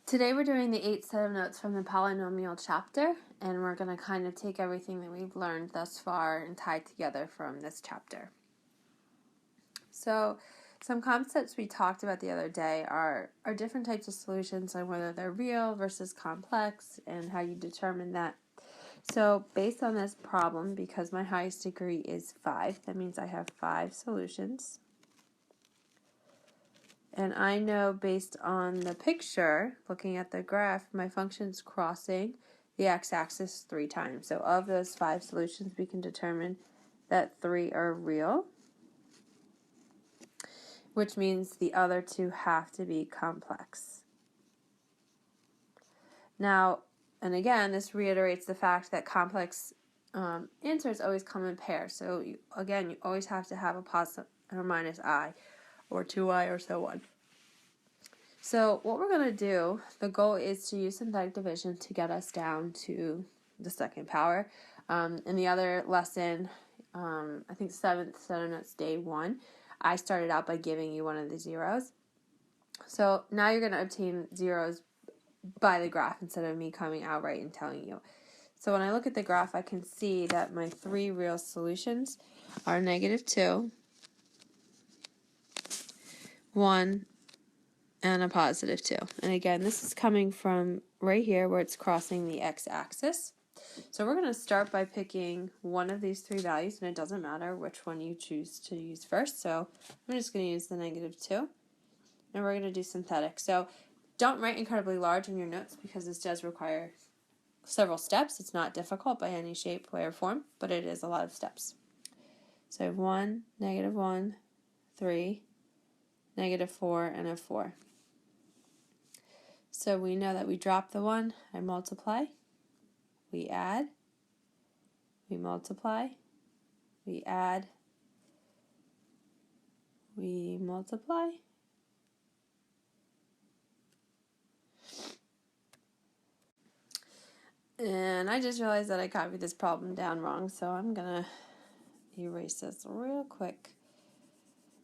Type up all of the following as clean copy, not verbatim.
Today we're doing the 8 set of notes from the polynomial chapter, and we're going to kind of take everything that we've learned thus far and tie it together from this chapter. So some concepts we talked about the other day are different types of solutions and whether they're real versus complex and how you determine that. So based on this problem, because my highest degree is 5, that means I have 5 solutions. And I know based on the picture, looking at the graph, my function's crossing the x-axis 3 times. So of those 5 solutions, we can determine that 3 are real, which means the other 2 have to be complex. Now, and again, this reiterates the fact that complex answers always come in pairs. So you always have to have a positive or minus I, or 2i, or so on. So what we're going to do, the goal is to use synthetic division to get us down to the second power. In the other lesson, I think 7th set of notes, day 1, I started out by giving you one of the zeros. So now you're going to obtain zeros by the graph instead of me coming out right and telling you. So when I look at the graph, I can see that my 3 real solutions are -2, 1, and a +2. And again, this is coming from right here where it's crossing the x-axis. So we're going to start by picking one of these 3 values, and it doesn't matter which one you choose to use first. So I'm just going to use the -2, and we're going to do synthetic. So don't write incredibly large in your notes because this does require several steps. It's not difficult by any shape, way, or form, but it is a lot of steps. So I have 1, -1, 3, -4, and a 4. So we know that we drop the 1, I multiply, we add, we multiply, we add, we multiply, and I just realized that I copied this problem down wrong, so I'm going to erase this real quick.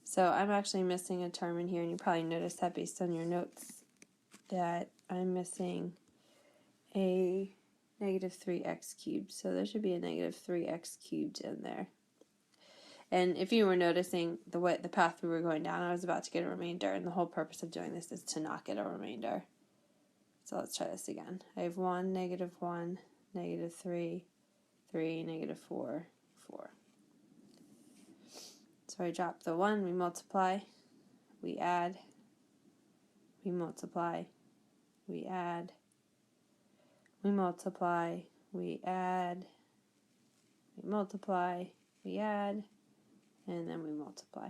So I'm actually missing a term in here, and you probably noticed that based on your notes that I'm missing a -3x cubed. So there should be a -3x cubed in there. And if you were noticing the path we were going down, I was about to get a remainder, and the whole purpose of doing this is to not get a remainder. So let's try this again. I have 1, -1, -3, 3, -4, 4. So I drop the 1, we multiply, we add, we multiply, we add, we multiply, we add, we multiply, we add, and then we multiply.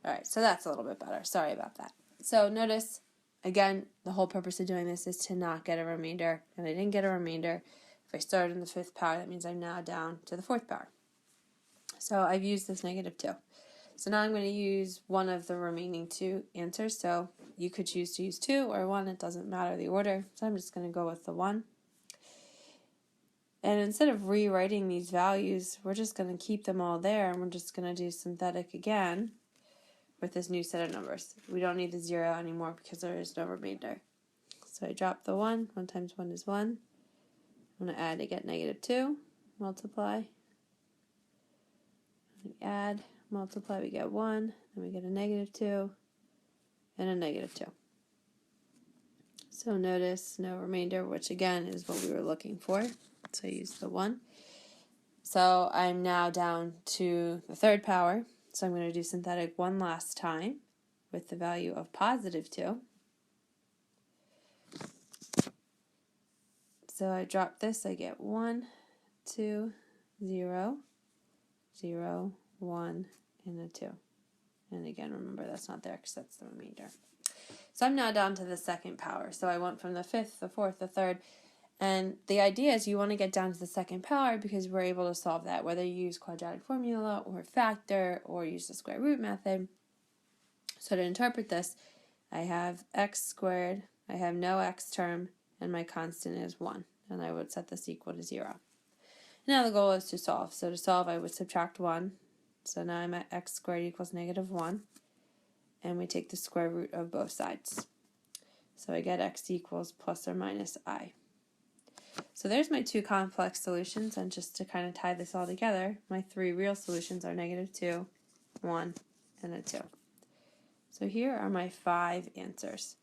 Alright, so that's a little bit better. Sorry about that. So notice, again, the whole purpose of doing this is to not get a remainder, and I didn't get a remainder. If I started in the 5th power, that means I'm now down to the 4th power. So I've used this -2. So now I'm going to use one of the remaining 2 answers. So you could choose to use 2 or 1. It doesn't matter the order. So I'm just going to go with the 1. And instead of rewriting these values, we're just going to keep them all there, and we're just going to do synthetic again with this new set of numbers. We don't need the 0 anymore because there is no remainder. So I drop the 1. 1 times 1 is 1. I'm going to add to get -2. Multiply. We add. Multiply, we get 1, then we get a -2, and a -2. So notice no remainder, which again is what we were looking for. So I use the 1. So I'm now down to the 3rd power. So I'm going to do synthetic one last time with the value of +2. So I drop this, I get 1, 2, 0, 0, 1, and a 2. And again, remember that's not there because that's the remainder. So I'm now down to the 2nd power. So I went from the 5th, the 4th, the 3rd. And the idea is you want to get down to the 2nd power because we're able to solve that, whether you use quadratic formula or factor or use the square root method. So to interpret this, I have x squared, I have no x term, and my constant is 1. And I would set this equal to 0. Now the goal is to solve. So to solve, I would subtract 1. So now I'm at x squared equals -1. And we take the square root of both sides. So I get x equals plus or minus I. So there's my two complex solutions, and just to kind of tie this all together, my three real solutions are -2, 1, and a 2. So here are my 5 answers.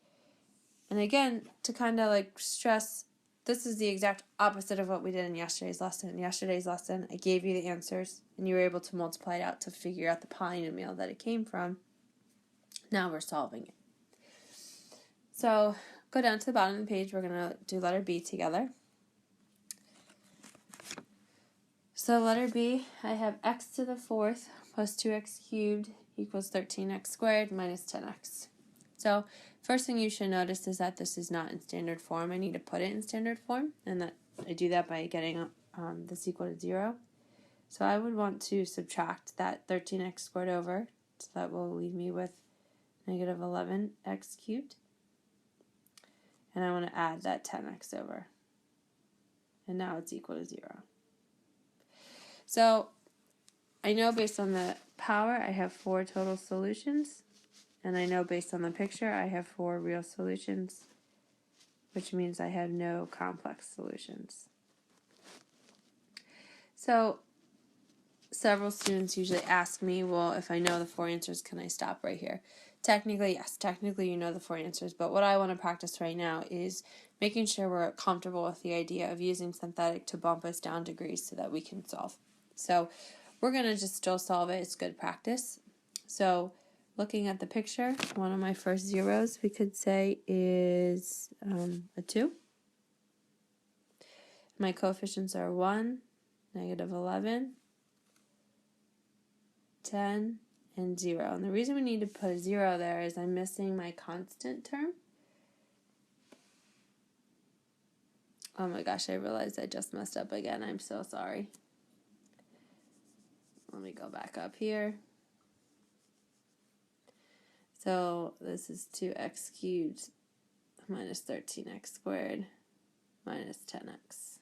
And again, to kind of like stress, this is the exact opposite of what we did in yesterday's lesson. In yesterday's lesson, I gave you the answers, and you were able to multiply it out to figure out the polynomial that it came from. Now we're solving it. So go down to the bottom of the page. We're going to do letter B together. So letter B, I have x to the 4th plus 2x cubed equals 13x squared minus 10x. So first thing you should notice is that this is not in standard form. I need to put it in standard form, and that I do that by getting this equal to 0. So I would want to subtract that 13x squared over, so that will leave me with negative 11x cubed. And I want to add that 10x over. And now it's equal to 0. So I know based on the power I have 4 total solutions, and I know based on the picture I have 4 real solutions, which means I have no complex solutions. So several students usually ask me, well, if I know the 4 answers, can I stop right here? Technically, yes. Technically, you know the 4 answers, but what I want to practice right now is making sure we're comfortable with the idea of using synthetic to bump us down degrees so that we can solve. So we're going to just still solve it. It's good practice. So looking at the picture, one of my first zeros we could say is a 2. My coefficients are 1, negative 11, 10, and 0. And the reason we need to put a 0 there is I'm missing my constant term. Oh my gosh, I realized I just messed up again. I'm so sorry. Let me go back up here. So this is 2x cubed minus 13x squared minus 10x.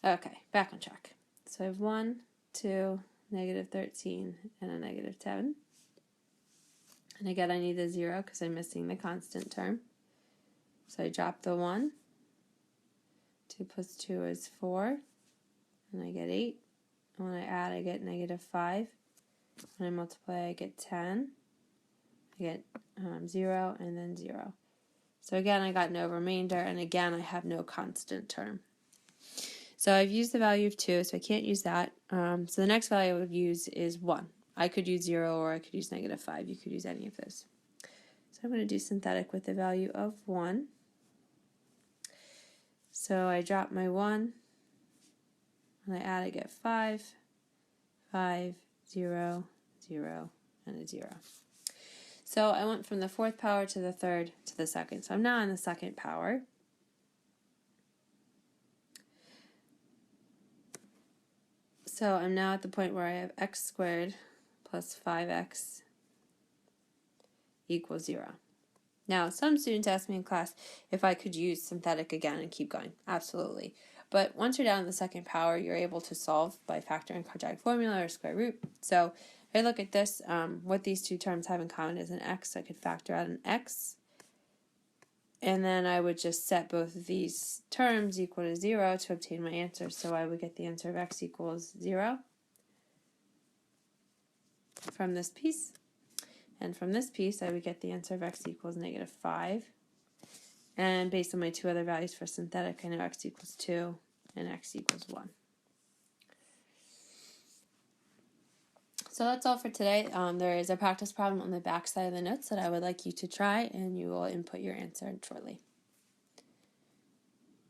Okay, back on track. So I have 1, 2, negative 13, and a negative 10. And again, I need the 0 because I'm missing the constant term. So I drop the 1. 2 plus 2 is 4. And I get 8. And when I add, I get negative 5. When I multiply, I get 10. I get 0 and then 0. So again, I got no remainder, and again, I have no constant term. So I've used the value of 2, so I can't use that. So the next value I would use is 1. I could use 0 or I could use negative 5. You could use any of those. So I'm going to do synthetic with the value of 1. So I drop my 1. When I add, I get 5, 5, 0, 0, and a 0. So I went from the 4th power to the 3rd to the 2nd. So I'm now in the 2nd power. So I'm now at the point where I have x squared plus 5x equals 0. Now, some students ask me in class if I could use synthetic again and keep going. Absolutely. But once you're down in the 2nd power, you're able to solve by factoring quadratic formula or square root. So if I look at this, what these two terms have in common is an x. I could factor out an x. And then I would just set both of these terms equal to 0 to obtain my answer. So I would get the answer of x equals 0 from this piece. And from this piece, I would get the answer of x equals negative 5. And based on my two other values for synthetic, I know x equals 2 and x equals 1. So that's all for today. There is a practice problem on the back side of the notes that I would like you to try, and you will input your answer shortly.